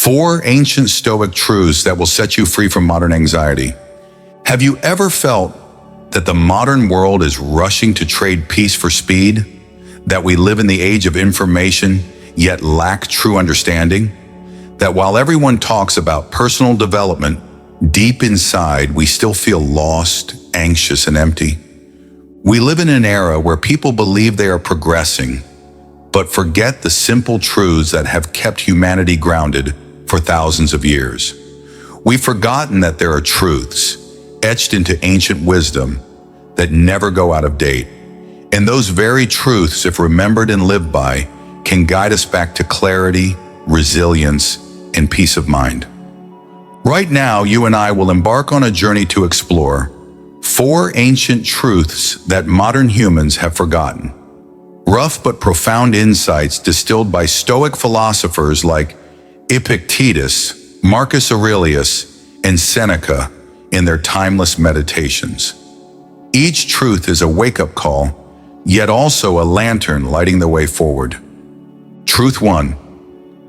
4 ancient Stoic truths that will set you free from modern anxiety. Have you ever felt that the modern world is rushing to trade peace for speed? That we live in the age of information, yet lack true understanding? That while everyone talks about personal development, deep inside we still feel lost, anxious, and empty? We live in an era where people believe they are progressing, but forget the simple truths that have kept humanity grounded for thousands of years. We've forgotten that there are truths etched into ancient wisdom that never go out of date. And those very truths, if remembered and lived by, can guide us back to clarity, resilience, and peace of mind. Right now, you and I will embark on a journey to explore 4 ancient truths that modern humans have forgotten. Rough but profound insights distilled by Stoic philosophers like Epictetus, Marcus Aurelius, and Seneca in their timeless meditations. Each truth is a wake-up call, yet also a lantern lighting the way forward. Truth 1.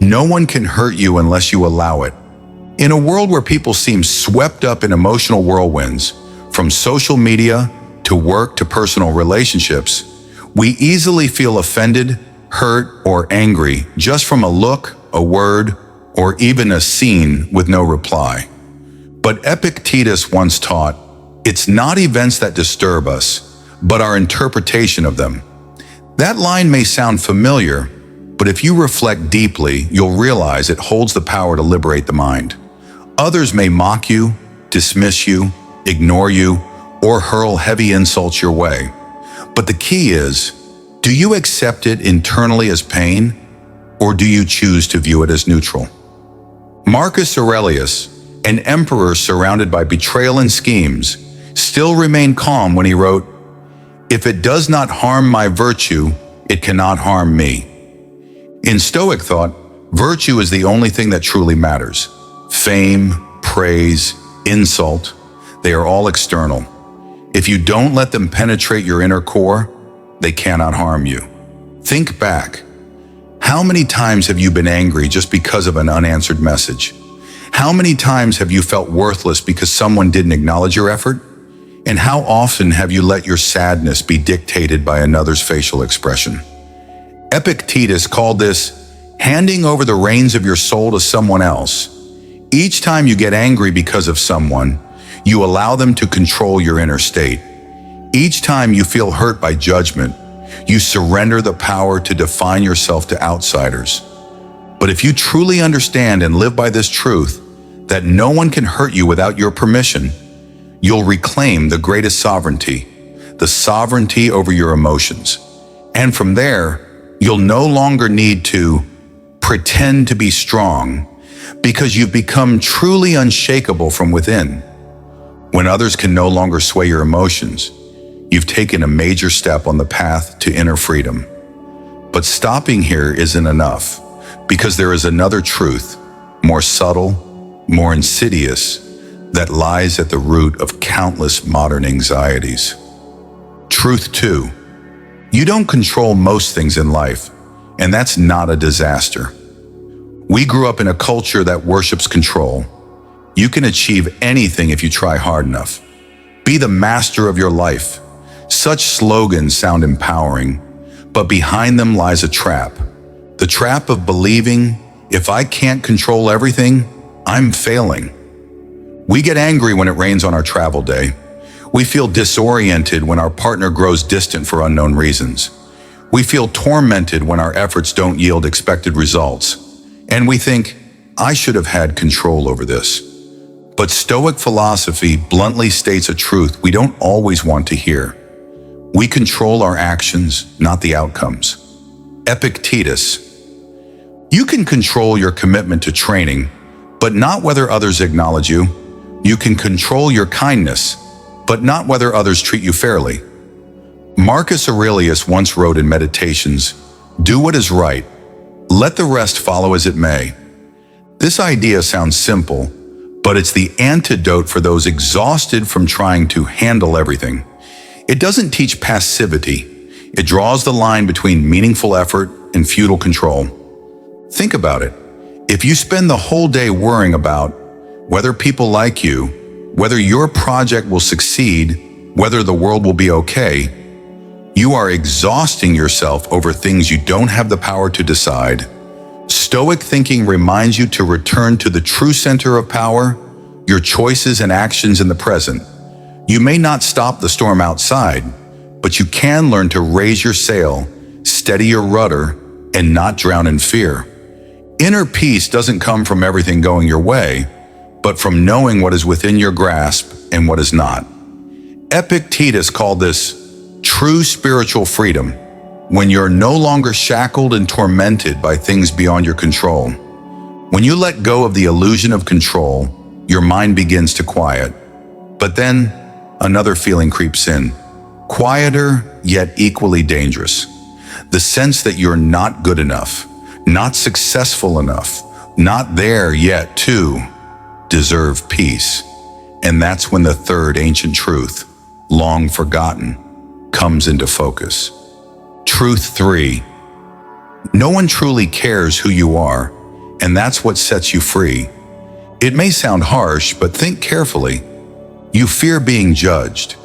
No one can hurt you unless you allow it. In a world where people seem swept up in emotional whirlwinds, from social media to work to personal relationships, we easily feel offended, hurt, or angry just from a look, a word, or even a scene with no reply. But Epictetus once taught, it's not events that disturb us, but our interpretation of them. That line may sound familiar, but if you reflect deeply, you'll realize it holds the power to liberate the mind. Others may mock you, dismiss you, ignore you, or hurl heavy insults your way. But the key is, do you accept it internally as pain, or do you choose to view it as neutral? Marcus Aurelius, an emperor surrounded by betrayal and schemes, still remained calm when he wrote, "If it does not harm my virtue, it cannot harm me." In Stoic thought, virtue is the only thing that truly matters. Fame, praise, insult, they are all external. If you don't let them penetrate your inner core, they cannot harm you. Think back. How many times have you been angry just because of an unanswered message? How many times have you felt worthless because someone didn't acknowledge your effort? And how often have you let your sadness be dictated by another's facial expression? Epictetus called this handing over the reins of your soul to someone else. Each time you get angry because of someone, you allow them to control your inner state. Each time you feel hurt by judgment, you surrender the power to define yourself to outsiders. But if you truly understand and live by this truth, that no one can hurt you without your permission, you'll reclaim the greatest sovereignty, the sovereignty over your emotions. And from there, you'll no longer need to pretend to be strong because you've become truly unshakable from within. When others can no longer sway your emotions, you've taken a major step on the path to inner freedom. But stopping here isn't enough, because there is another truth, more subtle, more insidious, that lies at the root of countless modern anxieties. Truth 2. You don't control most things in life, and that's not a disaster. We grew up in a culture that worships control. You can achieve anything if you try hard enough. Be the master of your life. Such slogans sound empowering, but behind them lies a trap. The trap of believing, if I can't control everything, I'm failing. We get angry when it rains on our travel day. We feel disoriented when our partner grows distant for unknown reasons. We feel tormented when our efforts don't yield expected results. And we think, I should have had control over this. But Stoic philosophy bluntly states a truth we don't always want to hear. We control our actions, not the outcomes. Epictetus. You can control your commitment to training, but not whether others acknowledge you. You can control your kindness, but not whether others treat you fairly. Marcus Aurelius once wrote in Meditations, "Do what is right. Let the rest follow as it may." This idea sounds simple, but it's the antidote for those exhausted from trying to handle everything. It doesn't teach passivity. It draws the line between meaningful effort and futile control. Think about it. If you spend the whole day worrying about whether people like you, whether your project will succeed, whether the world will be okay, you are exhausting yourself over things you don't have the power to decide. Stoic thinking reminds you to return to the true center of power, your choices and actions in the present. You may not stop the storm outside, but you can learn to raise your sail, steady your rudder, and not drown in fear. Inner peace doesn't come from everything going your way, but from knowing what is within your grasp and what is not. Epictetus called this true spiritual freedom, when you're no longer shackled and tormented by things beyond your control. When you let go of the illusion of control, your mind begins to quiet. But then another feeling creeps in, quieter yet equally dangerous. The sense that you're not good enough, not successful enough, not there yet to deserve peace. And that's when the third ancient truth, long forgotten, comes into focus. Truth 3. No one truly cares who you are, and that's what sets you free. It may sound harsh, but think carefully. You fear being judged.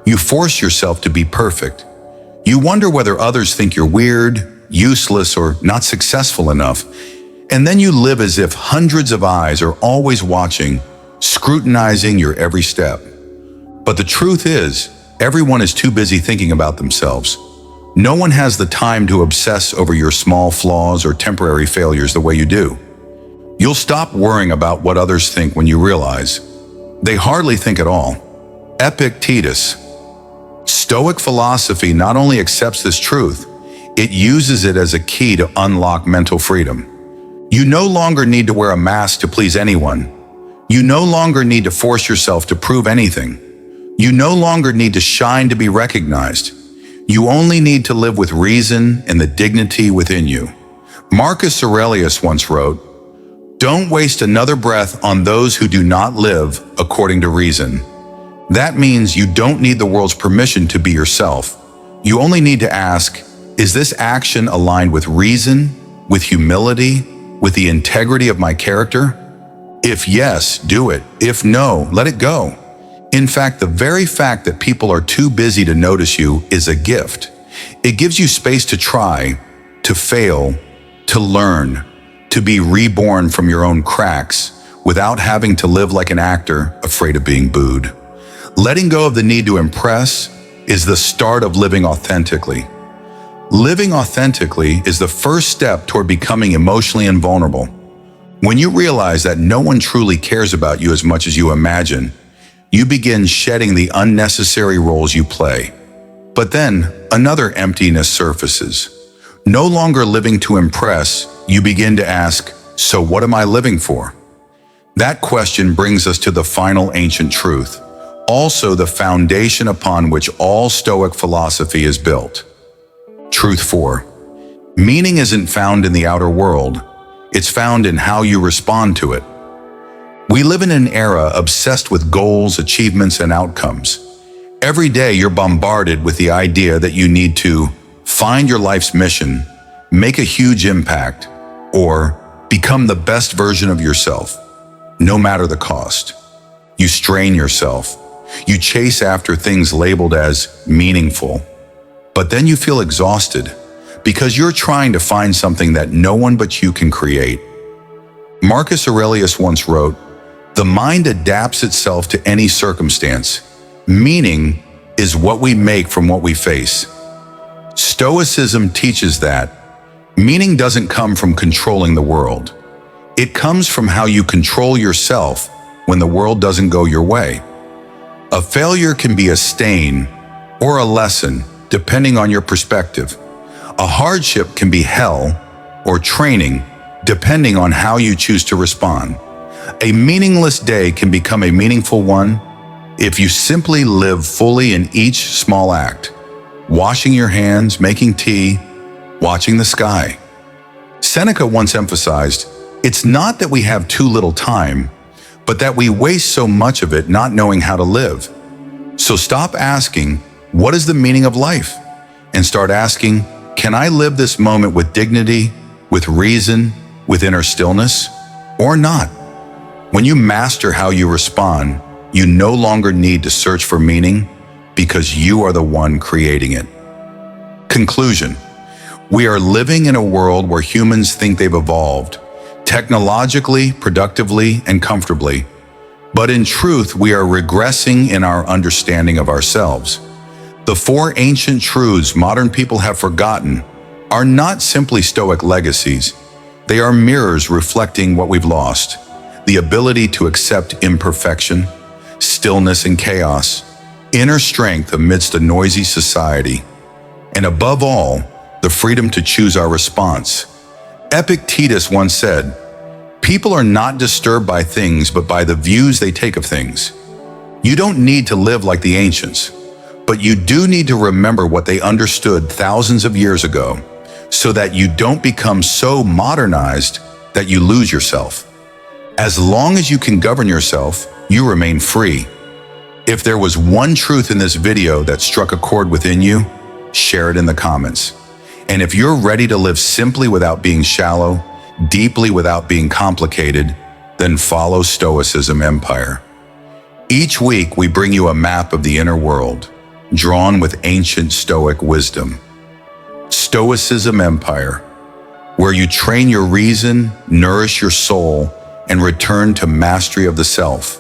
You force yourself to be perfect. You wonder whether others think you're weird, useless, or not successful enough. And then you live as if hundreds of eyes are always watching, scrutinizing your every step. But the truth is, everyone is too busy thinking about themselves. No one has the time to obsess over your small flaws or temporary failures the way you do. You'll stop worrying about what others think when you realize they hardly think at all. Epictetus. Stoic philosophy not only accepts this truth, it uses it as a key to unlock mental freedom. You no longer need to wear a mask to please anyone. You no longer need to force yourself to prove anything. You no longer need to shine to be recognized. You only need to live with reason and the dignity within you. Marcus Aurelius once wrote, "Don't waste another breath on those who do not live according to reason." That means you don't need the world's permission to be yourself. You only need to ask, is this action aligned with reason, with humility, with the integrity of my character? If yes, do it. If no, let it go. In fact, the very fact that people are too busy to notice you is a gift. It gives you space to try, to fail, to learn, to be reborn from your own cracks without having to live like an actor afraid of being booed. Letting go of the need to impress is the start of living authentically. Living authentically is the first step toward becoming emotionally invulnerable. When you realize that no one truly cares about you as much as you imagine, you begin shedding the unnecessary roles you play. But then another emptiness surfaces. No longer living to impress, you begin to ask, so what am I living for? That question brings us to the final ancient truth, also the foundation upon which all Stoic philosophy is built. Truth 4. Meaning isn't found in the outer world. It's found in how you respond to it. We live in an era obsessed with goals, achievements, and outcomes. Every day you're bombarded with the idea that you need to find your life's mission, make a huge impact, or become the best version of yourself, no matter the cost. You strain yourself. You chase after things labeled as meaningful. But then you feel exhausted because you're trying to find something that no one but you can create. Marcus Aurelius once wrote, "The mind adapts itself to any circumstance. Meaning is what we make from what we face." Stoicism teaches that meaning doesn't come from controlling the world. It comes from how you control yourself when the world doesn't go your way. A failure can be a stain or a lesson, depending on your perspective. A hardship can be hell or training, depending on how you choose to respond. A meaningless day can become a meaningful one if you simply live fully in each small act. Washing your hands, making tea, watching the sky. Seneca once emphasized, "It's not that we have too little time, but that we waste so much of it not knowing how to live." So stop asking, what is the meaning of life? And start asking, can I live this moment with dignity, with reason, with inner stillness or not. When you master how you respond, you no longer need to search for meaning because you are the one creating it. Conclusion: we are living in a world where humans think they've evolved, technologically, productively, and comfortably. But in truth, we are regressing in our understanding of ourselves. The four ancient truths modern people have forgotten are not simply Stoic legacies. They are mirrors reflecting what we've lost: the ability to accept imperfection, stillness in chaos, inner strength amidst a noisy society, and above all, the freedom to choose our response. Epictetus once said, "People are not disturbed by things, but by the views they take of things." You don't need to live like the ancients, but you do need to remember what they understood thousands of years ago, so that you don't become so modernized that you lose yourself. As long as you can govern yourself, you remain free. If there was one truth in this video that struck a chord within you, share it in the comments. And if you're ready to live simply without being shallow, deeply without being complicated, then follow Stoicism Empire. Each week we bring you a map of the inner world, drawn with ancient Stoic wisdom. Stoicism Empire, where you train your reason, nourish your soul, and return to mastery of the self.